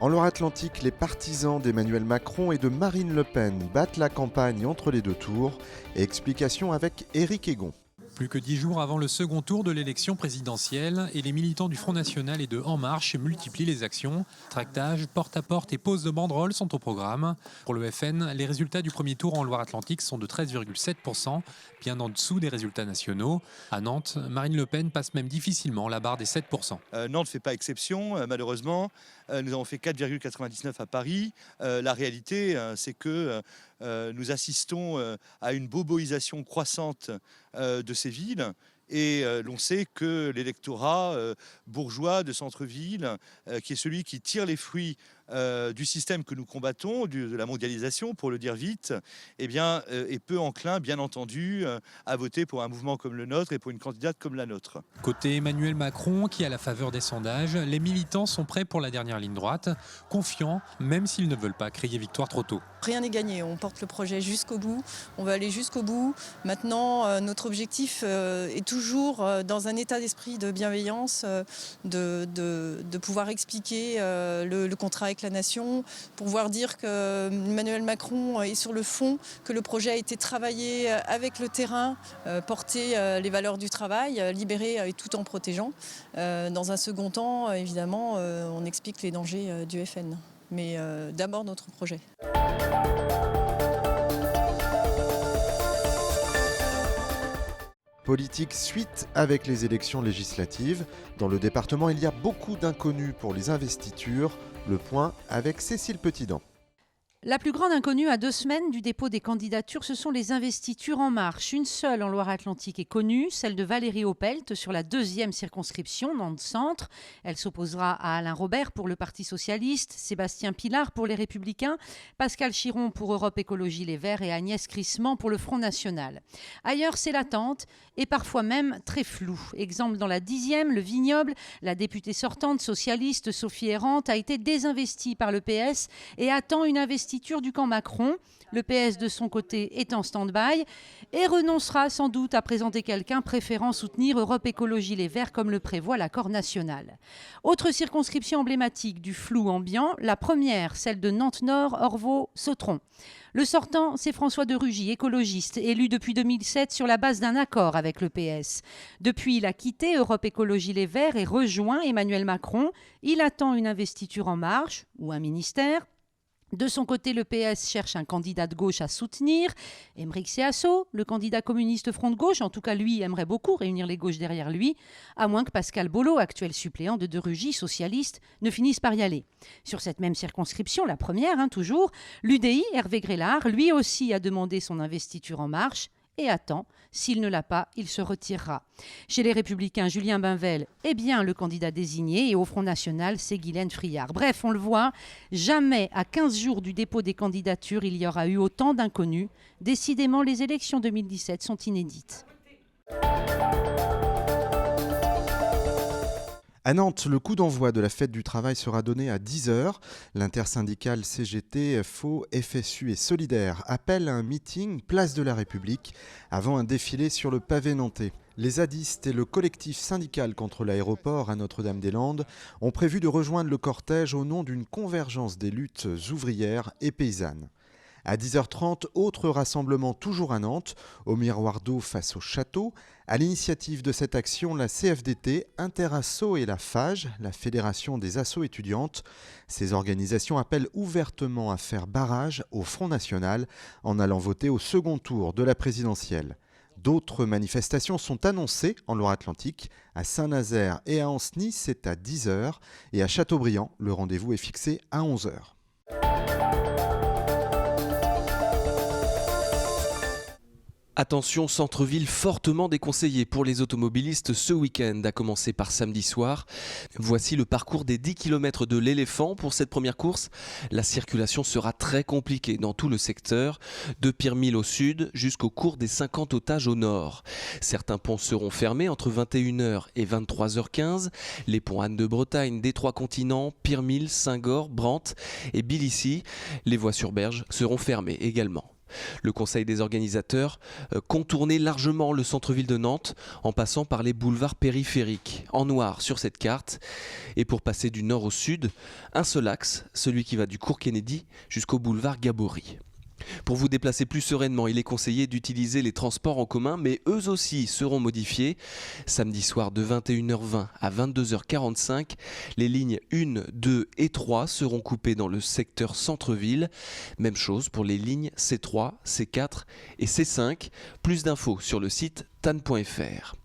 En Loire-Atlantique, les partisans d'Emmanuel Macron et de Marine Le Pen battent la campagne entre les deux tours. Explication avec Éric Egon. Plus que 10 jours avant le second tour de l'élection présidentielle, et les militants du Front National et de En Marche multiplient les actions. Tractage, porte-à-porte et pose de banderoles sont au programme. Pour le FN, les résultats du premier tour en Loire-Atlantique sont de 13,7%, bien en dessous des résultats nationaux. À Nantes, Marine Le Pen passe même difficilement la barre des 7%. Nantes ne fait pas exception, malheureusement. Nous avons fait 4,99 à Paris. La réalité, c'est que nous assistons à une boboisation croissante de ces villes. Et l'on sait que l'électorat bourgeois de centre-ville, qui est celui qui tire les fruits du système que nous combattons, de la mondialisation, pour le dire vite, eh bien, est peu enclin, bien entendu, à voter pour un mouvement comme le nôtre et pour une candidate comme la nôtre. Côté Emmanuel Macron, qui a la faveur des sondages, les militants sont prêts pour la dernière ligne droite, confiants, même s'ils ne veulent pas crier victoire trop tôt. Rien n'est gagné, on porte le projet jusqu'au bout, on va aller jusqu'au bout. Maintenant, notre objectif est toujours dans un état d'esprit de bienveillance, de pouvoir expliquer le contrat avec la nation, pour pouvoir dire que Emmanuel Macron est sur le fond, que le projet a été travaillé avec le terrain, porter les valeurs du travail, libérer tout en protégeant. Dans un second temps, évidemment, on explique les dangers du FN. Mais d'abord notre projet. Politique suite avec les élections législatives. Dans le département, il y a beaucoup d'inconnus pour les investitures. Le point avec Cécile Petitdent. La plus grande inconnue à 2 semaines du dépôt des candidatures, ce sont les investitures En Marche. Une seule en Loire-Atlantique est connue, celle de Valérie Opelt sur la 2e circonscription, Nantes-Centre. Elle s'opposera à Alain Robert pour le Parti socialiste, Sébastien Pilard pour les Républicains, Pascal Chiron pour Europe Écologie Les Verts et Agnès Crissement pour le Front National. Ailleurs, c'est l'attente et parfois même très flou. Exemple dans la 10e, le Vignoble, la députée sortante socialiste Sophie Errante a été désinvestie par le PS et attend une investiture du camp Macron. Le PS de son côté est en stand-by et renoncera sans doute à présenter quelqu'un, préférant soutenir Europe Écologie Les Verts comme le prévoit l'accord national. Autre circonscription emblématique du flou ambiant, la première, celle de Nantes-Nord, Orvaux-Sautron. Le sortant, c'est François de Rugy, écologiste, élu depuis 2007 sur la base d'un accord avec le PS. Depuis, il a quitté Europe Écologie Les Verts et rejoint Emmanuel Macron. Il attend une investiture En Marche ou un ministère. De son côté, le PS cherche un candidat de gauche à soutenir. Aymeric Céasso, le candidat communiste Front de Gauche, en tout cas lui, aimerait beaucoup réunir les gauches derrière lui, à moins que Pascal Bollot, actuel suppléant de Rugy, socialiste, ne finisse par y aller. Sur cette même circonscription, la première, toujours, l'UDI, Hervé Grélard, lui aussi a demandé son investiture En Marche et attend. S'il ne l'a pas, il se retirera. Chez les Républicains, Julien Bainvel est bien le candidat désigné et au Front National, c'est Guylaine Friard. Bref, on le voit, jamais à 15 jours du dépôt des candidatures, il y aura eu autant d'inconnus. Décidément, les élections 2017 sont inédites. À Nantes, le coup d'envoi de la fête du travail sera donné à 10h. L'intersyndicale CGT, FO, FSU et Solidaire appelle à un meeting place de la République avant un défilé sur le pavé nantais. Les zadistes et le collectif syndical contre l'aéroport à Notre-Dame-des-Landes ont prévu de rejoindre le cortège au nom d'une convergence des luttes ouvrières et paysannes. À 10h30, autre rassemblement toujours à Nantes, au Miroir d'eau face au château. À l'initiative de cette action, la CFDT, Interasso et la FAGE, la Fédération des Assos étudiantes. Ces organisations appellent ouvertement à faire barrage au Front National en allant voter au second tour de la présidentielle. D'autres manifestations sont annoncées en Loire-Atlantique. À Saint-Nazaire et à Ancenis, c'est à 10h. Et à Châteaubriand, le rendez-vous est fixé à 11h. Attention, centre-ville fortement déconseillé pour les automobilistes ce week-end, à commencer par samedi soir. Voici le parcours des 10 km de l'Éléphant pour cette première course. La circulation sera très compliquée dans tout le secteur, de Pirmil au sud jusqu'au cours des 50 otages au nord. Certains ponts seront fermés entre 21h et 23h15. Les ponts Anne de Bretagne, des Trois Continents, Pirmil, Saint-Gor, Brantes et Bilici. Les voies sur berge seront fermées également. Le conseil des organisateurs contournait largement le centre-ville de Nantes en passant par les boulevards périphériques, en noir sur cette carte. Et pour passer du nord au sud, un seul axe, celui qui va du cours Kennedy jusqu'au boulevard Gabory. Pour vous déplacer plus sereinement, il est conseillé d'utiliser les transports en commun, mais eux aussi seront modifiés. Samedi soir de 21h20 à 22h45, les lignes 1, 2 et 3 seront coupées dans le secteur centre-ville. Même chose pour les lignes C3, C4 et C5. Plus d'infos sur le site tan.fr.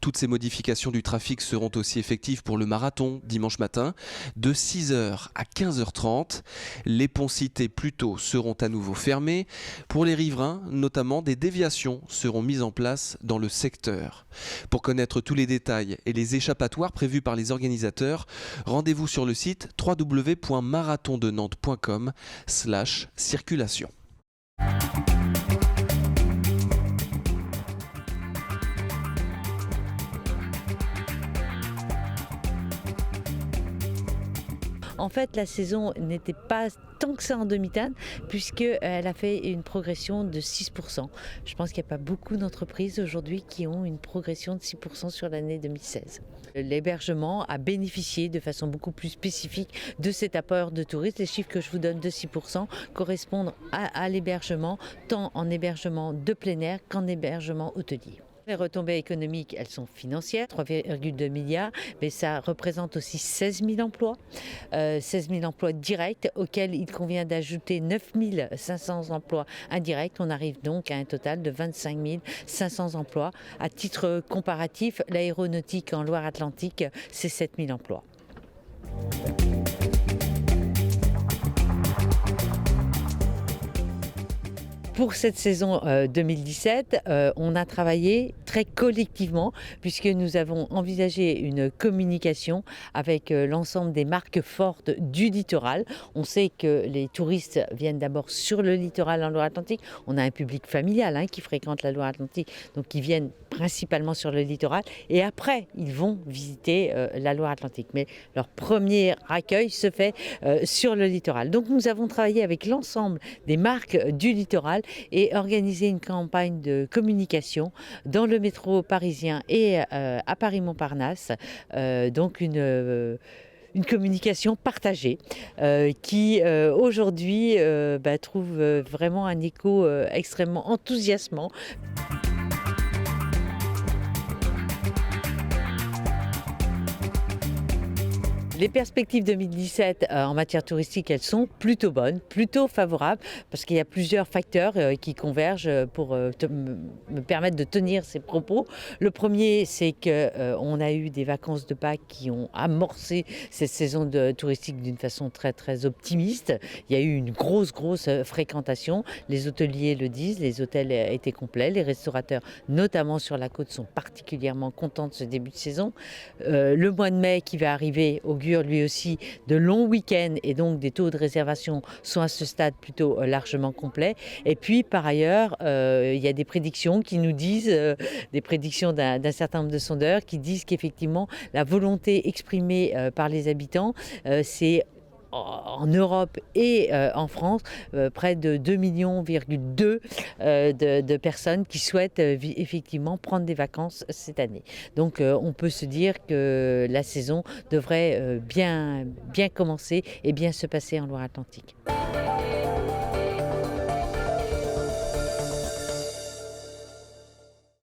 Toutes ces modifications du trafic seront aussi effectives pour le marathon dimanche matin de 6h à 15h30. Les ponts cités plus tôt seront à nouveau fermés. Pour les riverains, notamment, des déviations seront mises en place dans le secteur. Pour connaître tous les détails et les échappatoires prévus par les organisateurs, rendez-vous sur le site www.marathondenantes.com/circulation. En fait, la saison n'était pas tant que ça en demi-teinte, puisqu'elle a fait une progression de 6%. Je pense qu'il n'y a pas beaucoup d'entreprises aujourd'hui qui ont une progression de 6% sur l'année 2016. L'hébergement a bénéficié de façon beaucoup plus spécifique de cet apport de touristes. Les chiffres que je vous donne de 6% correspondent à l'hébergement, tant en hébergement de plein air qu'en hébergement hôtelier. Les retombées économiques, elles sont financières, 3,2 milliards, mais ça représente aussi 16 000 emplois, 16 000 emplois directs auxquels il convient d'ajouter 9 500 emplois indirects. On arrive donc à un total de 25 500 emplois. À titre comparatif, l'aéronautique en Loire-Atlantique, c'est 7 000 emplois. Pour cette saison 2017, on a travaillé très collectivement puisque nous avons envisagé une communication avec l'ensemble des marques fortes du littoral. On sait que les touristes viennent d'abord sur le littoral en Loire-Atlantique. On a un public familial qui fréquente la Loire-Atlantique, donc ils viennent principalement sur le littoral et après ils vont visiter la Loire-Atlantique. Mais leur premier accueil se fait sur le littoral. Donc nous avons travaillé avec l'ensemble des marques du littoral et organiser une campagne de communication dans le métro parisien et à Paris-Montparnasse. Donc une communication partagée qui aujourd'hui trouve vraiment un écho extrêmement enthousiasmant. Les perspectives 2017 en matière touristique, elles sont plutôt bonnes, plutôt favorables, parce qu'il y a plusieurs facteurs qui convergent pour me permettre de tenir ces propos. Le premier, c'est qu'on a eu des vacances de Pâques qui ont amorcé cette saison touristique d'une façon très très optimiste. Il y a eu une grosse fréquentation. Les hôteliers le disent, les hôtels étaient complets, les restaurateurs, notamment sur la côte, sont particulièrement contents de ce début de saison. Le mois de mai qui va arriver augure lui aussi de longs week-ends et donc des taux de réservation sont à ce stade plutôt largement complets. Et puis par ailleurs, il y a des prédictions qui nous disent, des prédictions d'un certain nombre de sondeurs qui disent qu'effectivement la volonté exprimée par les habitants, c'est en Europe et en France, près de 2,2 millions de personnes qui souhaitent effectivement prendre des vacances cette année. Donc on peut se dire que la saison devrait bien commencer et bien se passer en Loire-Atlantique.